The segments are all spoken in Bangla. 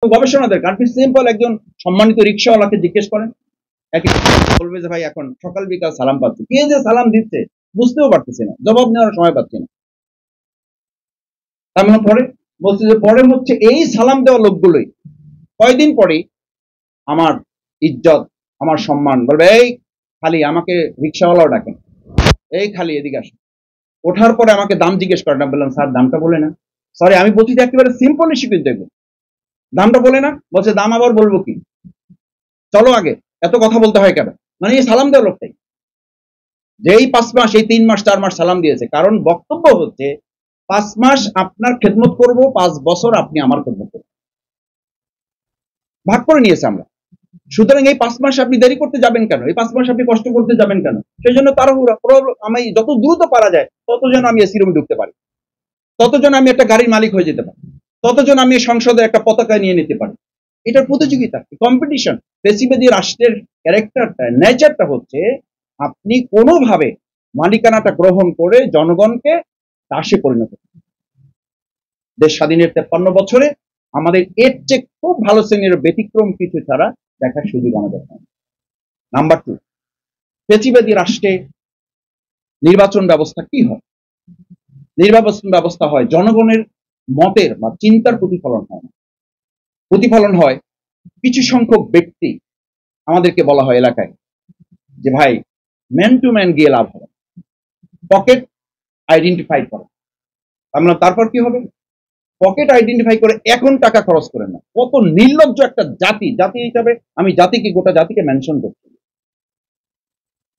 গবেষণা দরকার। আপনি সিম্পল একজন সম্মানিত রিক্সাওয়ালাকে জিজ্ঞেস করেন, বলবে যে ভাই এখন সকাল বিকাল সালাম পাচ্ছি, কে যে সালাম দিচ্ছে বুঝতেও পারতেছে না, জবাব নেওয়ার সময় পাচ্ছি না। তার মানে পরে বলছে যে পরে হচ্ছে এই সালাম দেওয়া লোকগুলোই কয়দিন পরে আমার ইজ্জত, আমার সম্মান বলবে, এই খালি আমাকে রিক্সাওয়ালাও ডাকেন, এই খালি এদিকে আসে। ওঠার পরে আমাকে দাম জিজ্ঞেস করেন, বললাম স্যার দামটা বলে না। সরি, আমি বলছি যে একেবারে সিম্পল ইস্যু কিন্তু দেখবো, দামটা বলে না। বলছে দাম আবার বলবো কি, চলো আগে, এত কথা বলতে হয় কেন? মানে এই সালাম দেওয়া লোকটাই যে এই 5 মাস, এই 3 মাস 4 মাস সালাম দিয়েছে, কারণ বক্তব্য হচ্ছে 5 মাস আপনার খেদমত করব, 5 বছর আপনি আমার খেদমত করবেন, ভাগ করে নিয়েছে আমরা। সুতরাং এই 5 মাস আপনি দেরি করতে যাবেন কেন? এই 5 মাস আপনি কষ্ট করতে যাবেন কেন? সেই জন্য তাড়াহুড়া, আমি যত দ্রুত পারা যায় তত যেন আমি এসি রুমে ঢুকতে পারি, তত যেন আমি একটা গাড়ির মালিক হয়ে যেতে পারি, তত যেন আমি সংসদে একটা পতাকা নিয়ে নিতে পারি। এটার প্রতিযোগিতা, কম্পিটিশন। ফেসিবাদী রাষ্ট্রের ক্যারেক্টারটা, নেচারটা হচ্ছে আপনি কোনোভাবে মালিকানাটা গ্রহণ করে জনগণকে দাসে পরিণত করেন। দেশ স্বাধীনের 53 বছরে আমাদের এর চেয়ে খুব ভালো শ্রেণীর ব্যতিক্রম কিছু ছাড়া দেখার সুযোগ আমাদের হয়। নাম্বার 2, ফেসিবাদী রাষ্ট্রে নির্বাচন ব্যবস্থা কি হয়? নির্বাচন ব্যবস্থা হয় জনগণের মতের বা চিন্তার প্রতিফলন হয় না, প্রতিফলন হয় কিছু সংখ্যক ব্যক্তি। আমাদেরকে বলা হয় এলাকায় যে ভাই ম্যান টু ম্যান গিয়ে লাভ হবে, পকেট আইডেন্টিফাই করে। আমরা তারপর কি হবে? পকেট আইডেন্টিফাই করে এখন টাকা খরচ করেন না। কত নির্লজ্জ একটা জাতি, জাতি হিসাবে আমি জাতিকে, গোটা জাতিকে মেনশন করছি।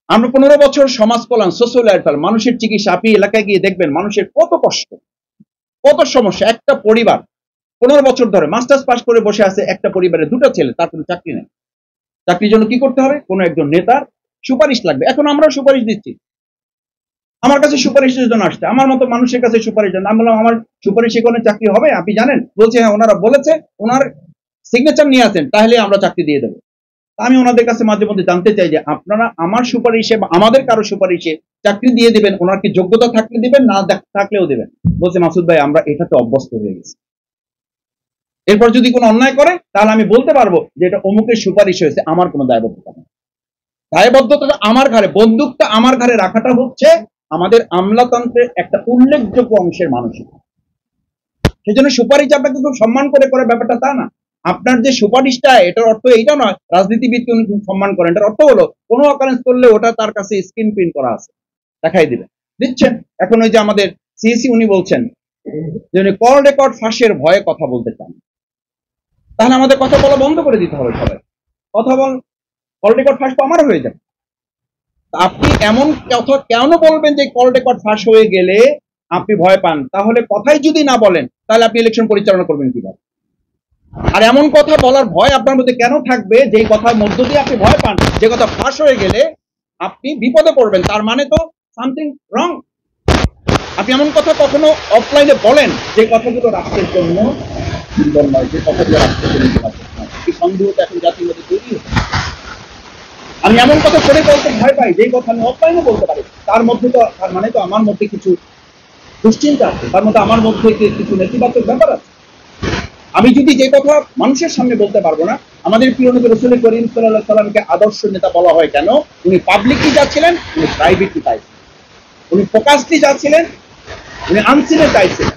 আমরা 15 বছর সমাজ কল্যাণ, সোশ্যাল ওয়েলফেয়ার, মানুষের চিকিৎসা, আপনি এলাকায় গিয়ে দেখবেন মানুষের কত কষ্ট, কত সমস্যা। একটা পরিবার 15 বছর ধরে মাস্টার্স পাস করে বসে আছে, একটা পরিবারে 2টা ছেলে, তার কোনো চাকরি নেই। চাকরির জন্য কি করতে হবে? কোনো একজন নেতার সুপারিশ লাগবে। এখন আমরা সুপারিশ দিচ্ছি, আমার কাছে সুপারিশের জন্য আসছে, আমার মতো মানুষের কাছে সুপারিশ জন্য। আমি বললাম আমার সুপারিশে কোনো চাকরি হবে? আপনি জানেন? বলছে হ্যাঁ, ওনারা বলেছে, ওনার সিগনেচার নিয়ে আসেন, তাহলে আমরা চাকরি দিয়ে দেবো। আমি ওনাদের কাছে মাঝে মধ্যে জানতে চাই যে আপনারা আমার সুপারিশে বা আমাদের কারো সুপারিশে চাকরি দিয়ে দিবেন, ওনার কি যোগ্যতা থাকলে দিবেন, না থাকলেও দিবেন? বলছে মাসুদ ভাই আমরা এটাতে অভ্যস্ত হয়ে গেছি, এরপর যদি কোনো অন্যায় করে তাহলে আমি বলতে পারবো যে এটা অমুকের সুপারিশ হয়েছে, আমার কোনো দায়বদ্ধতা নেই। দায়বদ্ধতাটা আমার ঘাড়ে, বন্দুকটা আমার ঘাড়ে রাখাটা হচ্ছে আমাদের আমলাতন্ত্রের একটা উল্লেখযোগ্য অংশের মানসিক। সেই জন্য সুপারিশ আপনাকে খুব সম্মান করে করে ব্যাপারটা তা না। আপনার যে সুপারিশটা, এটার অর্থ এইটা নয় রাজনীতিবিদকে উনি খুব সম্মান করেন। এটার অর্থ হলো কোনো অকারেন্স করলে ওটা তার কাছে স্ক্রিন প্রিন্ট করা আছে, দেখাই দিবেন, দিচ্ছেন। এখন ওই যে আমাদের সিএসি উনি বলছেন যে উনি কল রেকর্ড ফাঁসের ভয়ে কথা বলতে চান, তাহলে আমাদের কথা বলা বন্ধ করে দিতে হবে। সবাই কথা বল, কল রেকর্ড ফাঁস তো আমারও হয়ে যাবে। আপনি এমন কথা কেন বলবেন যে কল রেকর্ড ফাঁস হয়ে গেলে আপনি ভয় পান? তাহলে কথাই যদি না বলেন তাহলে আপনি ইলেকশন পরিচালনা করবেন কিভাবে? আর এমন কথা বলার ভয় আপনার মধ্যে কেন থাকবে যে কথার মধ্য দিয়ে আপনি ভয় পান, যে কথা ফাঁস হয়ে গেলে আপনি বিপদে পড়বেন? তার মানে তো সামথিং রং। আপনি এমন কথা কখনো অফলাইনে বলেন যে কথাগুলো রাষ্ট্রের জন্য সুন্দর নয়, যে কথাগুলো রাষ্ট্রের জন্য এই সন্দেহটা এখন জাতির মধ্যে তৈরি হচ্ছে। আমি এমন কথা করে বলতে ভয় পাই যে কথা আমি অফলাইনে বলতে পারি, তার মধ্যে তো, তার মানে তো আমার মধ্যে কিছু দুশ্চিন্তা আছে, তার মধ্যে আমার মধ্যে কিছু নেতিবাচক ব্যাপার আছে। আমি যদি যে কথা মানুষের সামনে বলতে পারবো না। আমাদের প্রিয় নবী রাসূল করিম সাল্লাল্লাহু আলাইহি সাল্লামকে আদর্শ নেতা বলা হয় কেন? উনি পাবলিকলি যাচ্ছিলেন, উনি প্রাইভেটলি চাইছিলেন, উনি ফোকাসলি যাচ্ছিলেন, উনি আনসিনে চাইছিলেন।